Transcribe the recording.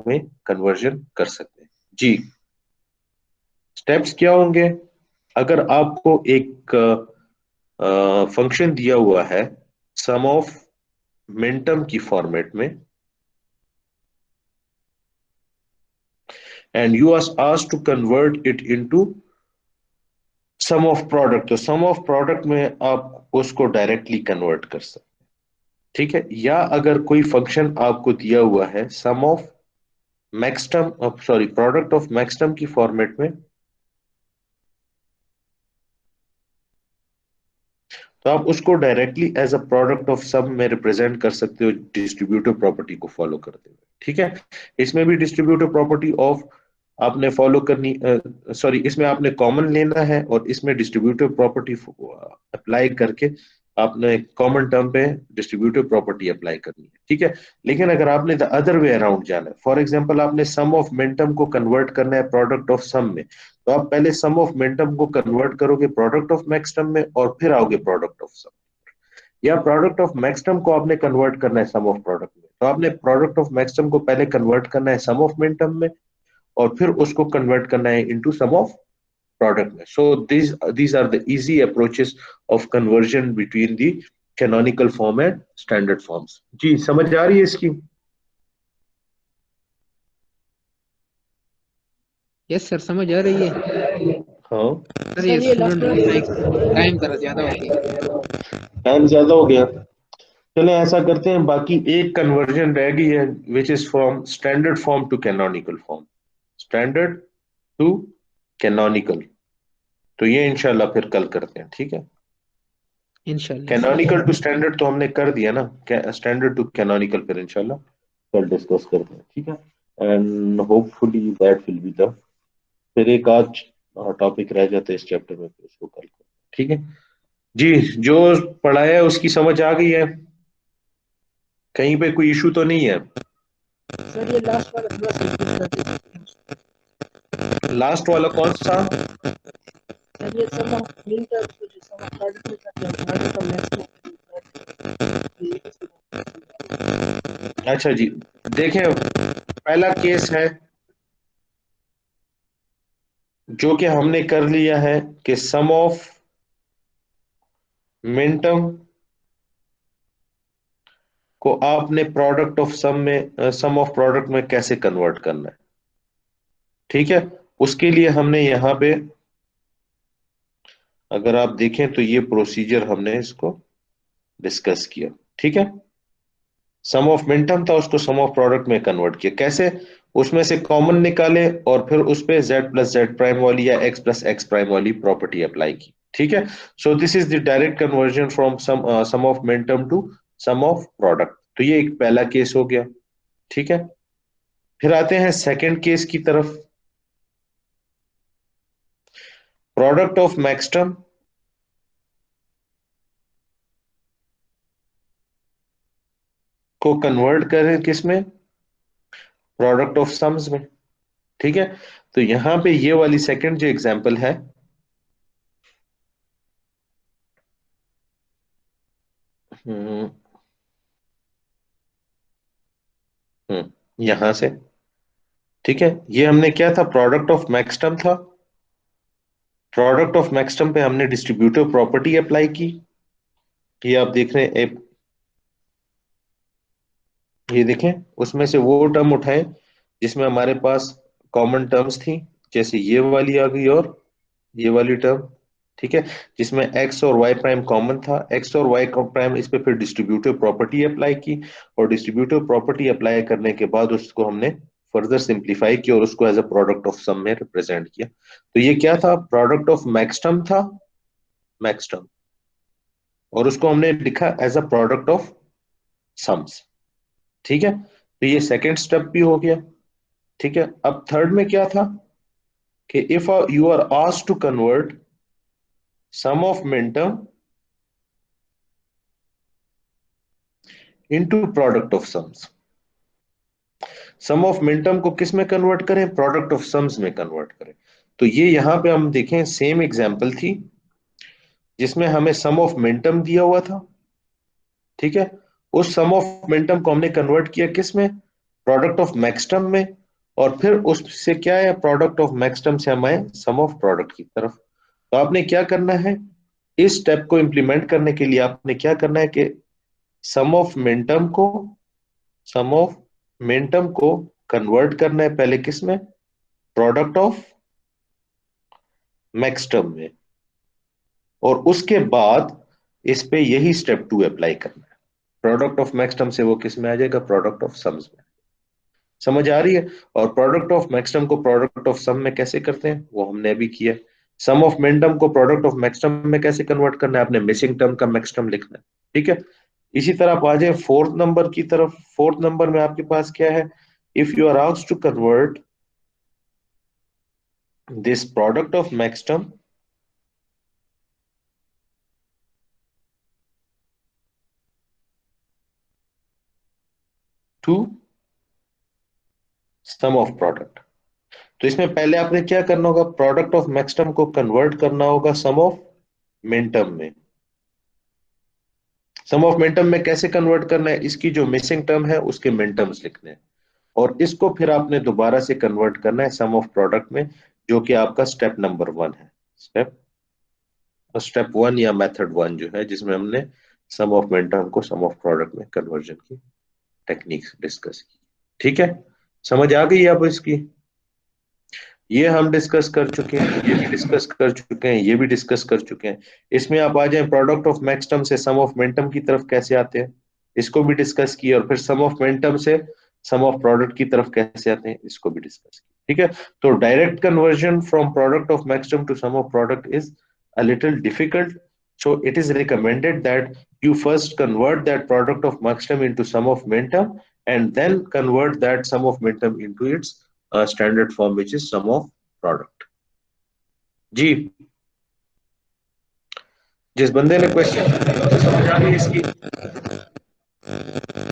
में कन्वर्जन कर सकते हैं। जी, स्टेप्स क्या होंगे? अगर आपको एक फंक्शन दिया हुआ है सम ऑफ मिनटर्म की फॉर्मेट में, and you are asked to convert it into sum of product, तो सम ऑफ प्रोडक्ट में आप उसको डायरेक्टली कन्वर्ट कर सकते हैं। ठीक है, या अगर कोई फंक्शन आपको दिया हुआ है sum of maxterm, sorry product of maxterm की फॉर्मेट में, तो आप उसको directly as a product of sum में रिप्रेजेंट कर सकते हो डिस्ट्रीब्यूटिव प्रॉपर्टी को फॉलो करते हुए। ठीक है, इसमें भी डिस्ट्रीब्यूटिव प्रॉपर्टी ऑफ आपने फॉलो करनी, सॉरी इसमें आपने कॉमन लेना है और इसमें डिस्ट्रीब्यूटिव प्रॉपर्टी अप्लाई करके आपने कॉमन टर्म पे डिस्ट्रीब्यूटिव प्रॉपर्टी अप्लाई करनी है। ठीक है, लेकिन अगर आपने द अदर वे अराउंड जाना है, फॉर एग्जांपल आपने सम ऑफ मिनटर्म को कन्वर्ट करना है प्रोडक्ट ऑफ सम में, तो आप पहले सम ऑफ मिनटर्म को कन्वर्ट करोगे प्रोडक्ट ऑफ मैक्सटर्म में और फिर आओगे प्रोडक्ट ऑफ सम। या प्रोडक्ट ऑफ मैक्सटर्म को आपने कन्वर्ट करना है सम ऑफ प्रोडक्ट में, तो आपने प्रोडक्ट ऑफ मैक्सटर्म को पहले कन्वर्ट करना है सम ऑफ मिनटर्म में और फिर उसको कन्वर्ट करना है इनटू सम ऑफ प्रोडक्ट में। So these are the easy approaches of conversion between the canonical form and standard forms. जी, समझ आ रही है इसकी? यस सर, समझ आ रही है। हाँ, सर ये सर ये लास्ट स्टूडेंट वाला बोल रहा है कि टाइम जरा ज्यादा हो गया। टाइम ज्यादा हो गया। चले ऐसा करते हैं, बाकी एक कन्वर्जन रह गई है which is from standard form to canonical form, standard to canonical. तो ये इंशाल्लाह फिर कल करते हैं। ठीक है, इंशाल्लाह सर। कैनोनिकल टू स्टैंडर्ड तो हमने कर दिया ना, स्टैंडर्ड टू कैनोनिकल फिर इंशाल्लाह कल डिस्कस करते हैं। ठीक है, and hopefully that will be the, फिर एक आज टॉपिक रह जाता है इस चैप्टर में, फिर उसको कल करते हैं। ठीक है जी, जो पढ़ाया है उसकी समझ आ गई है? कहीं पे कोई इशू तो नहीं है? सर ये लास्ट वाला थोड़ा सा repeat कर दीजिए। लास्ट वाला कौन सा? सर ये सम ऑफ मीन टर्म्स को जो सम ऑफ प्रोडक्ट में करते हैं, प्रोडक्ट का मैक्सिमम। अच्छा जी, देखें पहला केस है जो कि हमने कर लिया है कि सम ऑफ मिनटर्म को आपने प्रोडक्ट ऑफ सम में, सम ऑफ प्रोडक्ट में कैसे कन्वर्ट करना है। ठीक है, उसके लिए हमने यहां पे अगर आप देखें तो ये प्रोसीजर हमने इसको डिस्कस किया। ठीक है, सम ऑफ मिनटर्म था, उसको सम ऑफ प्रोडक्ट में कन्वर्ट किया कैसे? उसमें से कॉमन निकाले और फिर उस पे जेड प्लस जेड प्राइम वाली या एक्स प्लस एक्स प्राइम वाली प्रॉपर्टी अप्लाई की। ठीक है, so this is the direct conversion from sum of minterm to sum of product. तो ये एक पहला केस हो गया। ठीक है, फिर आते हैं सेकंड केस की तरफ। प्रोडक्ट ऑफ मैक्सटर्म को कन्वर्ट करें किसमें? प्रोडक्ट ऑफ सम्स में। ठीक है, तो यहां पे ये वाली सेकंड जो एग्जांपल है, हम्म यहां से, ठीक है, ये हमने क्या था, प्रोडक्ट ऑफ मैक्सटर्म था। प्रोडक्ट ऑफ मैक्सटर्म पे हमने डिस्ट्रीब्यूटिव प्रॉपर्टी अप्लाई की। ये आप देख रहे हैं ये देखें, उसमें से वो टर्म उठाए जिसमें हमारे पास कॉमन टर्म्स थी, जैसे ये वाली आ गई और ये वाली टर्म। ठीक है, जिसमें एक्स और वाई प्राइम कॉमन था, एक्स और वाई प्राइम, इस पे फिर डिस्ट्रीब्यूटिव प्रॉपर्टी अप्लाई की और डिस्ट्रीब्यूटिव प्रॉपर्टी अप्लाई करने के बाद उसको हमने फर्दर सिंप्लीफाई किया और उसको as a product of sum में रिप्रेजेंट किया। तो ये क्या था, प्रोडक्ट ऑफ मैक्सटर्म था, मैक्सटर्म, और उसको हमने लिखा as a product of sums. ठीक है, तो ये सेकेंड स्टेप भी हो गया। ठीक है, अब थर्ड में क्या था कि if you are asked to convert sum of minterm into product of sums, sum of minterm को किस में कन्वर्ट करें? प्रोडक्ट ऑफ सम्स में कन्वर्ट करें। तो ये यहां पे हम देखें सेम एग्जांपल थी जिसमें हमें सम ऑफ मिनटर्म दिया हुआ था। ठीक है, उस सम ऑफ मिनटर्म को हमने कन्वर्ट किया किस में? प्रोडक्ट ऑफ मैक्सटर्म में, और फिर उससे क्या है, प्रोडक्ट ऑफ मैक्सटर्म से हम आए सम ऑफ प्रोडक्ट की तरफ। तो आपने क्या करना है, इस स्टेप को इंप्लीमेंट करने के लिए आपने क्या करना है कि सम ऑफ मिनटर्म को कन्वर्ट करना है पहले किस में, प्रोडक्ट ऑफ मैक्सटर्म में, और उसके बाद इस पे यही स्टेप 2 अप्लाई करना है। प्रोडक्ट ऑफ मैक्सटर्म से वो किस में आ जाएगा, प्रोडक्ट ऑफ सम्स में। समझ आ रही है? और प्रोडक्ट ऑफ मैक्सटर्म को प्रोडक्ट ऑफ सम में कैसे करते हैं वो हमने अभी किया। सम ऑफ मिनटर्म को प्रोडक्ट ऑफ मैक्सटर्म में कैसे कन्वर्ट करना है, आपने मिसिंग टर्म का मैक्सटर्म लिखना है। ठीक है, इसी तरह आप आ जाए फोर्थ नंबर की तरफ। फोर्थ नंबर में आपके पास क्या है, if you are asked to convert this product of maxterm to sum of product, तो इसमें पहले आपने क्या करना होगा, प्रोडक्ट ऑफ मैक्सटर्म को कन्वर्ट करना होगा सम ऑफ मिनटर्म में। सम ऑफ मिनटर्म में कैसे कन्वर्ट करना है, इसकी जो मिसिंग टर्म है उसके मिनटर्म्स लिखने हैं, और इसको फिर आपने दोबारा से कन्वर्ट करना है सम ऑफ प्रोडक्ट में, जो कि आपका स्टेप नंबर 1 है। स्टेप 1 या मेथड 1 जो है, जिसमें हमने सम ऑफ मिनटर्म को सम ऑफ प्रोडक्ट में कन्वर्जन की टेक्निक्स डिस्कस की। ठीक है, समझ आ गई अब इसकी? ये हम डिस्कस कर चुके हैं, ये भी डिस्कस कर चुके हैं, ये भी डिस्कस कर चुके हैं। इसमें आप आ जाए प्रोडक्ट ऑफ मैक्सटर्म से सम ऑफ मिनटर्म की तरफ कैसे आते हैं, इसको भी डिस्कस किया, और फिर सम ऑफ मिनटर्म से सम ऑफ प्रोडक्ट की तरफ कैसे आते हैं, इसको भी डिस्कस किया। ठीक है, तो direct conversion from product of maxterm to sum of product is a little difficult, so it is recommended that you first convert that product of maxterm into sum of minterm, and then convert that sum of minterm into its standard form, which is sum of product। जी, जिस बंदे ने question समझ आ गई इसकी,